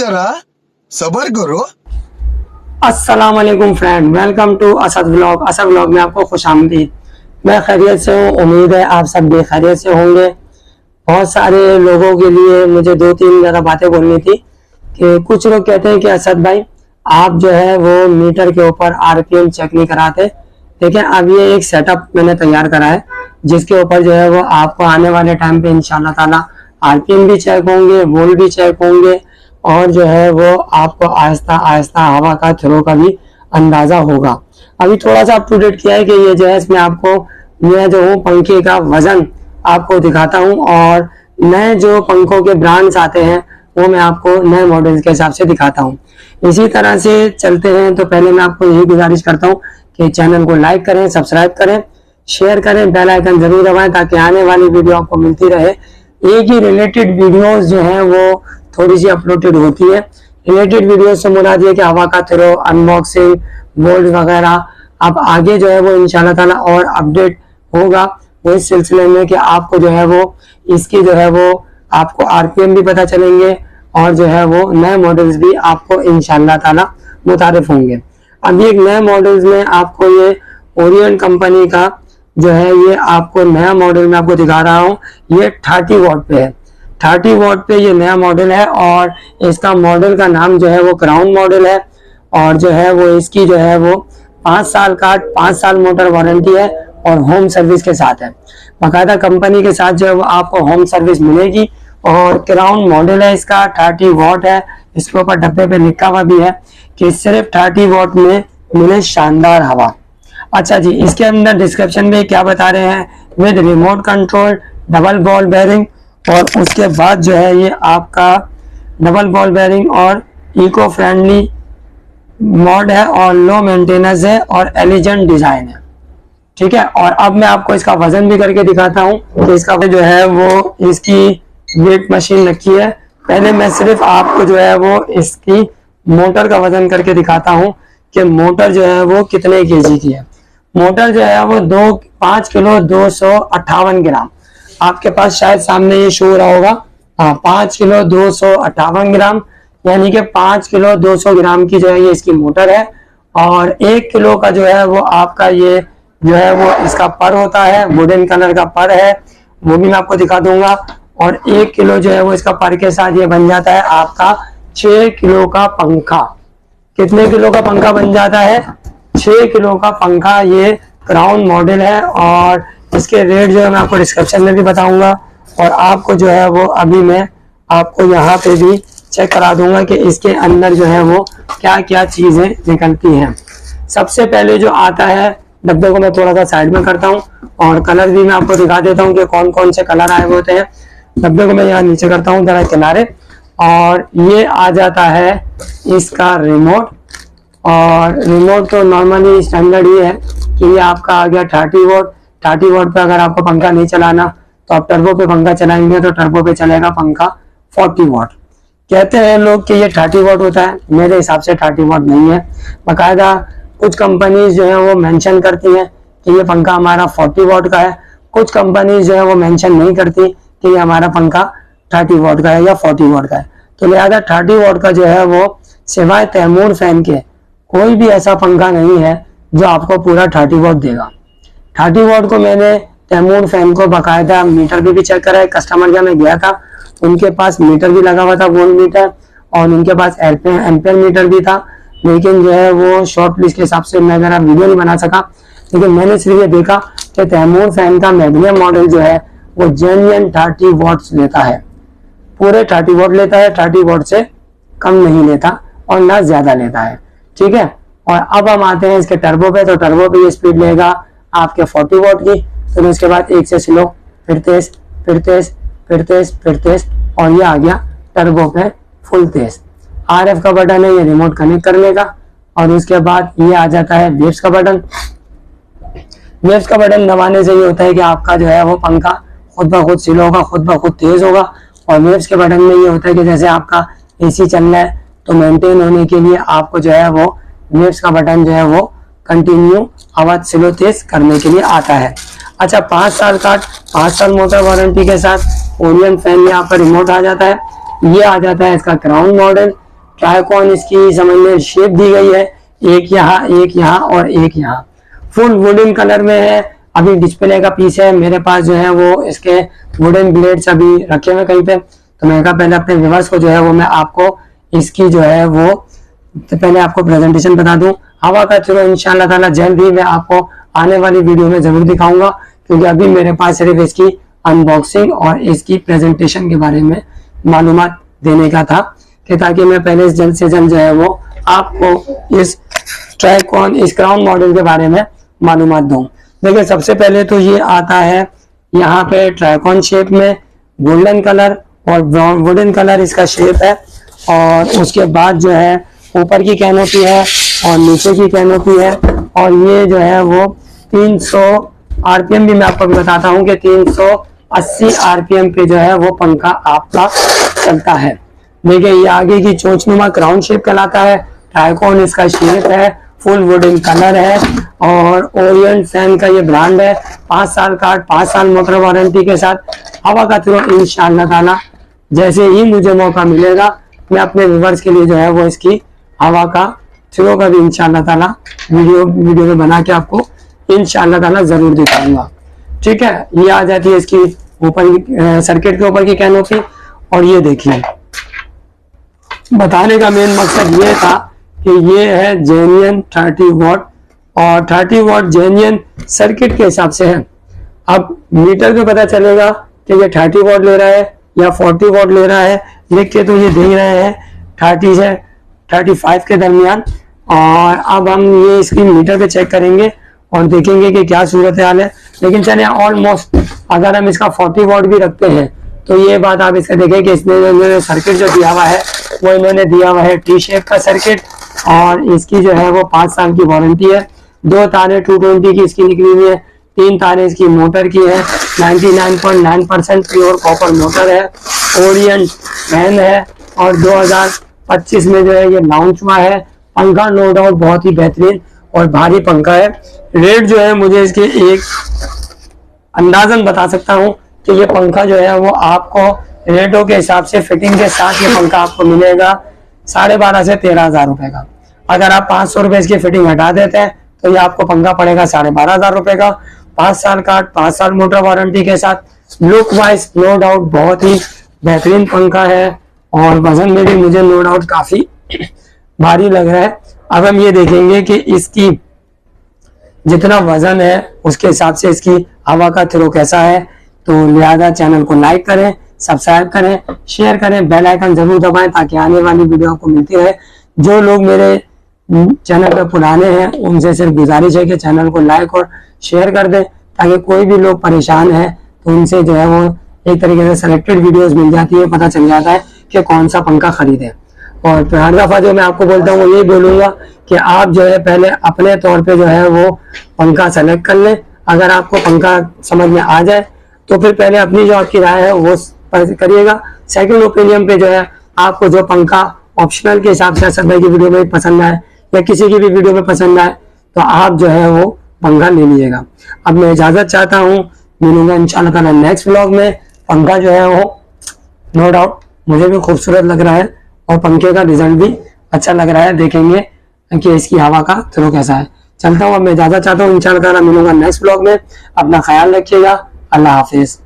जरा सबर करो। अस्सलाम वालेकुम friend, welcome to Asad vlog. Asad vlog में आपको खुशामदीद। मैं खैरियत से हूँ, उम्मीद है आप सब भी खैरियत से होंगे। बहुत सारे लोगों के लिए मुझे दो तीन ज़्यादा बातें बोलनी थी कि कुछ लोग कहते हैं कि असद भाई आप जो है वो मीटर के ऊपर आरपीएम चेक नहीं कराते। देखिए अब ये एक सेटअप मैंने तैयार करा है जिसके ऊपर जो है वो आपको आने वाले टाइम पे इंशाल्लाह ताला आरपीएम भी चेक होंगे, वोल्ट भी चेक होंगे और जो है वो आपको आहिस्ता आहिस्ता हवा का थ्रो का भी अंदाजा होगा। अभी थोड़ा सा अप टू डेट किया है कि ये जो है इसमें आपको मैं जो हूँ पंखे का वजन आपको दिखाता हूँ और नए जो पंखों के ब्रांड्स आते हैं वो मैं आपको नए मॉडल्स के हिसाब से दिखाता हूँ। इसी तरह से चलते हैं तो पहले मैं आपको यही गुजारिश करता हूँ कि चैनल को लाइक करें, सब्सक्राइब करें, शेयर करें, बेल आइकन जरूर दबाएं ताकि आने वाली वीडियो आपको मिलती रहे। एक ही रिलेटेड वीडियोस जो हैं वो थोड़ी सी अपलोडेड होती है। रिलेटेड वीडियो से मुराद ये कि हवा का थ्रो, अनबॉक्सिंग, वोल्ट वगैरह अब आगे जो है वो इंशाल्लाह ताला और अपडेट होगा वो इस सिलसिले में कि आपको जो है वो इसकी जो है वो आपको आरपीएम भी पता चलेंगे और जो है वो नए मॉडल्स भी आपको इंशाल्लाह ताला मुतारिफ होंगे। अभी एक नए मॉडल्स में आपको ये ओरिएंट कंपनी का जो है ये आपको नया मॉडल में आपको दिखा रहा हूँ। ये 30 वॉट पे है, 30 वॉट पे ये नया मॉडल है और इसका मॉडल का नाम जो है वो क्राउन मॉडल है और जो है वो इसकी जो है वो 5 साल का 5 साल मोटर वारंटी है और होम सर्विस के साथ है। बाकायदा कंपनी के साथ जो है वो आपको होम सर्विस मिलेगी और क्राउन मॉडल है इसका, 30 वॉट है। इसके ऊपर डब्बे पे लिखा हुआ भी है कि सिर्फ 30 वॉट में मिले शानदार हवा। अच्छा जी, इसके अंदर डिस्क्रिप्शन में क्या बता रहे हैं, with remote control, double ball bearing और उसके बाद जो है ये आपका डबल बॉल बेयरिंग और इको फ्रेंडली मॉड है और लो मेंटेनेंस है और एलिजेंट डिजाइन है। ठीक है, और अब मैं आपको इसका वजन भी करके दिखाता हूँ कि इसका जो है वो इसकी वेट मशीन रखी है। पहले मैं सिर्फ आपको जो है वो इसकी मोटर का वजन करके दिखाता हूँ कि मोटर जो है वो कितने केजी की है। मोटर जो है वो 5 किलो 258 ग्राम आपके पास शायद सामने ये शो हो रहा होगा। हाँ, 5 किलो 258 ग्राम यानी कि 5 किलो 200 ग्राम की जो है ये इसकी मोटर है और 1 किलो का जो है वो आपका ये जो है वो इसका पर होता है, वुडन कलर का पर है, वो भी मैं आपको दिखा दूंगा। और 1 किलो जो है वो इसका पर के साथ ये बन जाता है आपका 6 किलो का पंखा। कितने किलो का पंखा बन जाता है? 6 किलो का पंखा। ये क्राउन मॉडल है और इसके रेट जो है मैं आपको डिस्क्रिप्शन में भी बताऊंगा और आपको जो है वो अभी मैं आपको यहाँ पे भी चेक करा दूंगा कि इसके अंदर जो है वो क्या क्या चीजें निकलती हैं। सबसे पहले जो आता है, डब्बे को मैं थोड़ा सा साइड में करता हूँ और कलर भी मैं आपको दिखा देता हूँ कि कौन कौन से कलर आए हुए होते हैं। डब्बे को मैं यहाँ नीचे करता हूँ जरा किनारे और ये आ जाता है इसका रिमोट। और रिमोट तो नॉर्मली स्टैंडर्ड ये है कि ये आपका आ गया 30 वॉट। 30 वॉट पे अगर आपको पंखा नहीं चलाना तो आप टर्बो पे पंखा चलाएंगे तो टर्बो पे चलेगा पंखा 40 वॉट। कहते हैं लोग कि ये 30 वॉट होता है, मेरे हिसाब से 30 वॉट नहीं है। बाकायदा कुछ कंपनीज जो है वो मेंशन करती हैं कि ये पंखा हमारा 40 वॉट का है, कुछ कंपनीज जो है वो मेंशन नहीं करती कि ये हमारा पंखा 30 वॉट का है या 40 वॉट का है। तो लिहाजा 30 वॉट का जो है वो सिवाय तैमूर फैन के कोई भी ऐसा पंखा नहीं है जो आपको पूरा 30 वॉट देगा। 30 वॉट को मैंने तैमूर फैन को बाकायदा मीटर भी चेक करा है। कस्टमर जब मैं गया था उनके पास मीटर भी लगा हुआ था, वोल्ट मीटर, और उनके पास एम्पेयर मीटर भी था, लेकिन जो है वो शॉर्ट लिस्ट के हिसाब से मैं जरा वीडियो नहीं बना सका। लेकिन मैंने सिर्फ ये देखा कि तैमूर फैन का मैग्नियम मॉडल जो है वो जेन्युइन 30 वॉट्स लेता है, पूरे 30 वॉट लेता है, 30 वॉट से कम नहीं लेता और ना ज्यादा लेता है। ठीक है, और अब हम आते हैं इसके टर्बो पे। तो टर्बो पे ये स्पीड लेगा आपके 40 वॉट की, फिर उसके बाद एक से स्लो, फिर तेज, फिर तेज, फिर तेज, फिर तेज, और ये आ गया टर्बो पे फुल तेज। RF का बटन है ये रिमोट कनेक्ट करने का और उसके बाद ये आ जाता है वेव्स का बटन। वेव्स का बटन दबाने से ये होता है कि आपका जो है वो पंखा खुद ब खुद स्लो होगा, खुद ब खुद तेज होगा। और वेव्स के बटन में ये होता है कि जैसे आपका AC चल रहा है तो मेंटेन होने के लिए आपको जो है वो वेव्स का बटन जो है वो कंटिन्यू हवा स्लो तेज करने के लिए आता है। अच्छा, 5 साल मोटर वारंटी के साथ ओरिएंट फैन यहाँ पर रिमोट आ जाता है। ये आ जाता है इसका क्राउन मॉडल। ट्राइकॉन इसकी समझ में शेप दी गई है, एक यहाँ और एक यहाँ। फुल वुडन कलर में है। अभी डिस्प्ले का पीस है मेरे पास जो है वो इसके वुडन ब्लेड्स अभी रखे हुए कहीं पे, तो मैंने कहा पहले अपने व्यूअर्स को जो है वो मैं आपको इसकी जो है वो तो पहले आपको प्रेजेंटेशन बता दूं। हवा का थ्रो इंशाल्लाह ताला जल्द ही मैं आपको आने वाली वीडियो में जरूर दिखाऊंगा, क्योंकि अभी मेरे पास सिर्फ इसकी अनबॉक्सिंग और इसकी प्रेजेंटेशन के बारे में मालूमात देने का था, कि ताकि मैं पहले जल्द से जल्द जो है वो आपको इस ट्राइकॉन इस क्राउन मॉडल के बारे में मालूमात दूं। देखिए सबसे पहले तो ये आता है यहाँ पे ट्राइकॉन शेप में, गोल्डन कलर और ब्राउन वुडन कलर इसका शेप है। और उसके बाद जो है ऊपर की कैनोपी है और नीचे की कैनोपी है, और ये जो है वो 300 आरपीएम भी मैं आपको बताता हूँ कि 380 आरपीएम पे जो है वो पंखा आपका चलता है। देखिए ये आगे की चोंचनुमा क्राउन शेप कहलाता है, ट्राइकॉन इसका शेप है, फुल वुडन कलर है और ओरिएंट फैन का ये ब्रांड है। 5 साल का 5 साल मोटर वारंटी के साथ। हवा का थ्रो इंशाअल्लाह ताला जैसे ही मुझे मौका मिलेगा मैं अपने व्यूअर्स के लिए जो है वो इसकी हवा का थ्रो का भी इंशाअल्लाह ताला वीडियो में बना के आपको इंशाअल्लाह ताला जरूर दिखाऊंगा। ठीक है, ये आ जाती है इसकी ऊपर सर्किट के ऊपर की कैनोपी। और ये देखिए बताने का मेन मकसद ये था कि ये है जेन्युइन 30 वॉट और 30 वॉट जेन्युइन सर्किट के हिसाब से है। अब मीटर पे पता चलेगा कि ये 30 वॉट ले रहा है या 40 वॉट ले रहा है। लिख के तो ये दे रहे हैं 30 से 35 के दरमियान। और अब हम ये इसकी मीटर पे चेक करेंगे और देखेंगे कि क्या सूरत हाल है। लेकिन चलिए ऑलमोस्ट अगर हम इसका 40 वॉट भी रखते हैं तो ये बात आप इसका देखें कि इसने सर्किट जो दिया हुआ है वो इन्होंने दिया हुआ है टी शेप का सर्किट, और इसकी जो है वो 5 साल की वारंटी है। 2 तारें 220 की इसकी निकली हुई है, 3 तारें इसकी मोटर की है, 99.9% प्योर कॉपर मोटर है, ओरिएंट फैन है और 2025 में जो है ये लॉन्च हुआ है। पंखा नो डाउट बहुत ही बेहतरीन और भारी पंखा है। रेट जो है मुझे इसके एक अंदाजन बता सकता हूँ कि ये पंखा जो है वो आपको रेटों के हिसाब से फिटिंग के साथ ये पंखा आपको मिलेगा 12,500 से 13,000 रुपए का। अगर आप 500 रुपए इसकी फिटिंग हटा देते हैं तो ये आपको पंखा पड़ेगा 12,500 रुपए का। 5 साल का 5 साल मोटर वारंटी के साथ। लुक वाइज नो डाउट बहुत ही बेहतरीन पंखा है और वजन में भी मुझे नो डाउट काफी भारी लग रहा है। अब हम ये देखेंगे कि इसकी जितना वजन है उसके हिसाब से इसकी हवा का थ्रो कैसा है। तो लिहाजा चैनल को लाइक करें, सब्सक्राइब करें, शेयर करें, बेल आइकन जरूर दबाएं ताकि आने वाली वीडियो आपको मिलती रहे। जो लोग मेरे चैनल पे पुराने हैं उनसे सिर्फ गुजारिश है कि चैनल को लाइक और शेयर कर दें ताकि कोई भी लोग परेशान है तो उनसे जो है वो एक तरीके से सेलेक्टेड वीडियोस मिल जाती है, पता चल जाता है कि कौन सा पंखा खरीदें। और हर दफा जो मैं आपको बोलता हूँ वो ये बोलूंगा कि आप जो है पहले अपने तौर पे जो है वो पंखा सेलेक्ट कर लें। अगर आपको पंखा समझ में आ जाए तो फिर पहले अपनी जो आपकी राय है वो करिएगा। सेकंड ओपिनियन पे जो है आपको जो पंखा ऑप्शनल के हिसाब से असद भाई की वीडियो में पसंद आए या किसी की भी वीडियो में पसंद आए तो आप जो है वो पंखा ले लीजिएगा। अब मैं इजाजत चाहता हूँ, मिलूंगा इंशाल्लाह ताला नेक्स्ट व्लॉग में। पंखा जो है वो नो डाउट मुझे भी खूबसूरत लग रहा है और पंखे का रिजल्ट भी अच्छा लग रहा है। देखेंगे कि इसकी हवा का थ्रो कैसा है। चलता हूँ, अब मैं इजाजत चाहता हूँ, इंशाल्लाह ताला मिलूंगा नेक्स्ट व्लॉग में। अपना ख्याल रखिएगा। अल्लाह हाफिज।